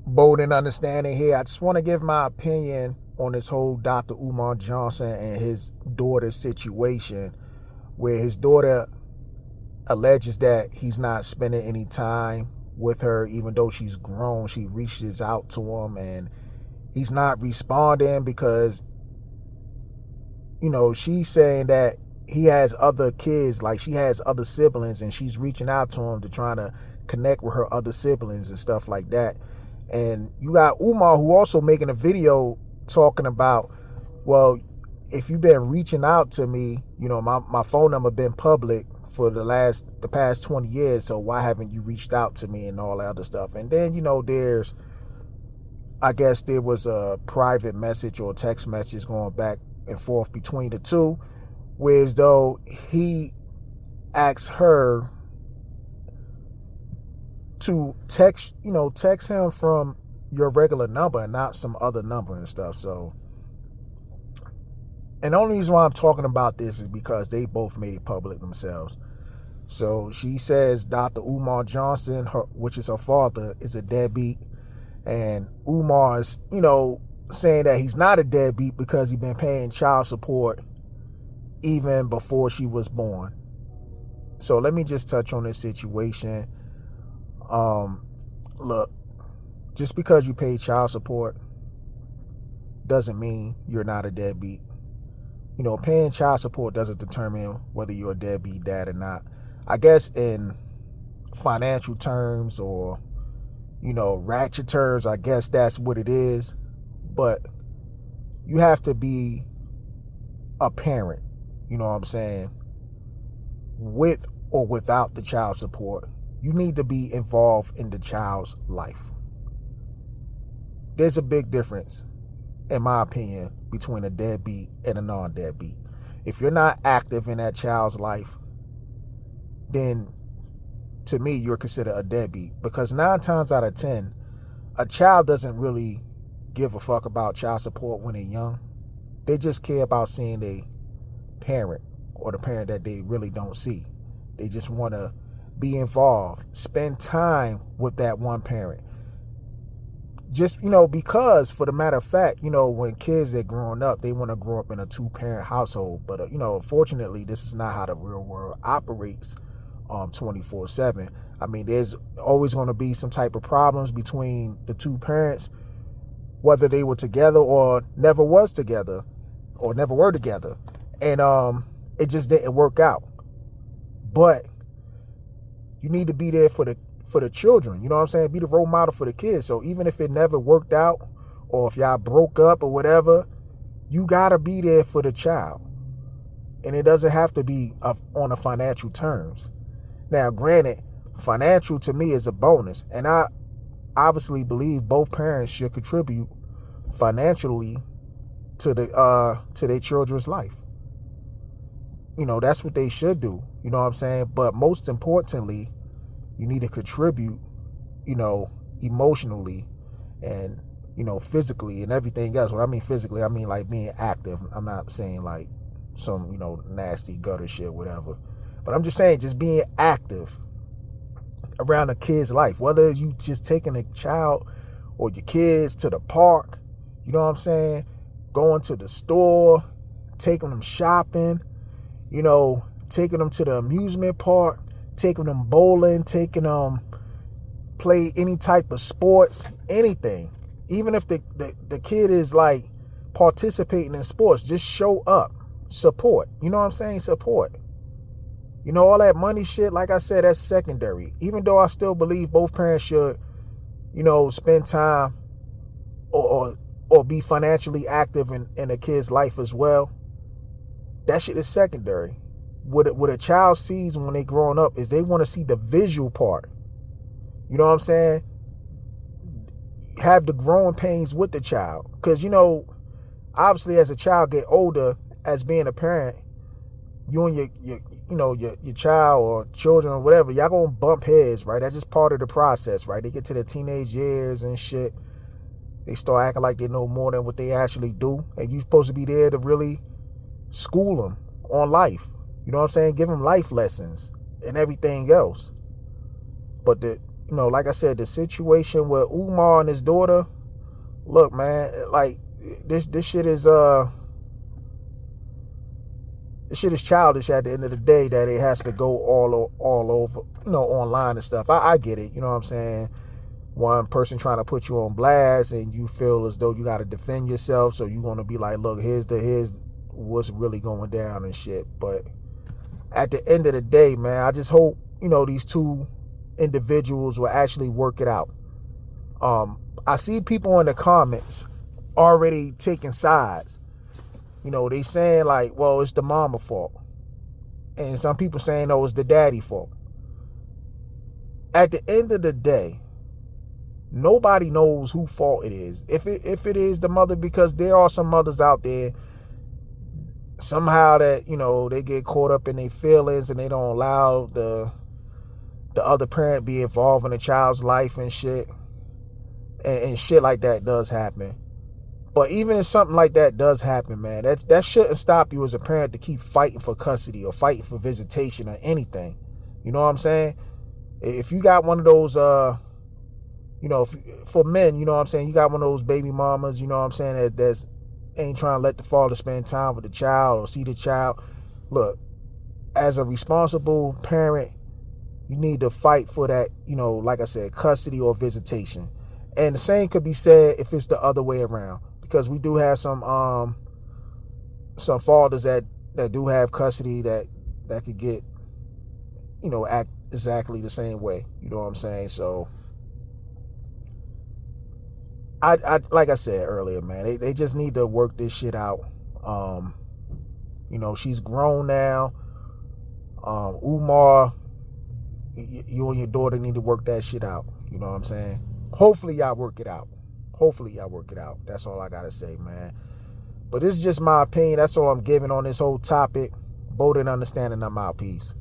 bold and understanding here. I just want to give my opinion on this whole Dr. Umar Johnson and his daughter's situation, where his daughter alleges that he's not spending any time with her, even though she's grown. She reaches out to him and he's not responding because, she's saying that he has other kids, like she has other siblings, and she's reaching out to him to try to connect with her other siblings and stuff like that. And you got Umar, who also making a video talking about, well, if you've been reaching out to me, my phone number been public for the past 20 years, so why haven't you reached out to me and all that other stuff? And then, I guess there was a private message or text message going back and forth between the two, whereas though he asked her to text him from your regular number and not some other number and stuff. So, and the only reason why I'm talking about this is because they both made it public themselves. So she says Dr. Umar Johnson, which is her father, is a deadbeat. And Umar is, saying that he's not a deadbeat because he's been paying child support even before she was born. So let me just touch on this situation. Look, just because you pay child support doesn't mean you're not a deadbeat. Paying child support doesn't determine whether you're a deadbeat dad or not. I guess in financial terms or, ratchet terms, I guess that's what it is. But you have to be a parent, you know what I'm saying, with or without the child support. You need to be involved in the child's life. There's a big difference, in my opinion, between a deadbeat and a non-deadbeat. If you're not active in that child's life, then to me, you're considered a deadbeat. Because 9 times out of 10, a child doesn't really give a fuck about child support when they're young. They just care about seeing their parent or the parent that they really don't see. They just want to be involved, spend time with that one parent. Just, because for the matter of fact, when kids are growing up, they want to grow up in a 2-parent household. But, unfortunately, this is not how the real world operates 24/7. I mean, there's always going to be some type of problems between the 2 parents, whether they were together or never was together or never were together. And it just didn't work out. But you need to be there for the children. You know what I'm saying? Be the role model for the kids. So even if it never worked out or if y'all broke up or whatever, you got to be there for the child. And it doesn't have to be on a financial terms. Now, granted, financial to me is a bonus. And I obviously believe both parents should contribute financially to their children's life. That's what they should do. You know what I'm saying? But most importantly, you need to contribute, emotionally and, physically and everything else. When I mean physically, I mean like being active. I'm not saying like some, nasty gutter shit, whatever. But I'm just saying just being active around a kid's life. Whether you just taking a child or your kids to the park, you know what I'm saying? Going to the store, taking them shopping, taking them to the amusement park, taking them bowling, taking them play any type of sports, anything. Even if the kid is like participating in sports, just show up, support. You know what I'm saying? Support. All that money shit, like I said, that's secondary. Even though I still believe both parents should, spend time or be financially active in a kid's life as well. That shit is secondary. What a child sees when they growing up is they want to see the visual part. You know what I'm saying? Have the growing pains with the child. Because, obviously as a child get older, as being a parent, you and your child or children or whatever, y'all gonna bump heads, right? That's just part of the process, right? They get to the teenage years and shit. They start acting like they know more than what they actually do. And you're supposed to be there to really school them on life. You know what I'm saying? Give them life lessons and everything else. But like I said, the situation with Umar and his daughter, look, man, like this shit is this shit is childish at the end of the day, that it has to go all over, online and stuff. I get it, you know what I'm saying? One person trying to put you on blast and you feel as though you got to defend yourself, so you're going to be like, look, here's what's really going down and shit. But at the end of the day, man, I just hope, these two individuals will actually work it out. I see people in the comments already taking sides. They saying like, well, it's the mama fault. And some people saying, oh, it's the daddy fault. At the end of the day, nobody knows whose fault it is. If it is the mother, because there are some mothers out there somehow that, they get caught up in their feelings and they don't allow the other parent be involved in the child's life and shit. And shit like that does happen. But even if something like that does happen, man, that shouldn't stop you as a parent to keep fighting for custody or fighting for visitation or anything. You know what I'm saying? If you got one of those, for men, you know what I'm saying, you got one of those baby mamas, you know what I'm saying, that's ain't trying to let the father spend time with the child or see the child. Look, as a responsible parent, you need to fight for that, like I said, custody or visitation. And the same could be said if it's the other way around, because we do have some fathers that do have custody that could get, act exactly the same way. You know what I'm saying? So I like I said earlier, man, they just need to work this shit out. She's grown now. Umar, you and your daughter need to work that shit out. You know what I'm saying? Hopefully y'all work it out. That's all I gotta say, man. But this is just my opinion. That's all I'm giving on this whole topic. Bold and understanding, I'm out. Peace.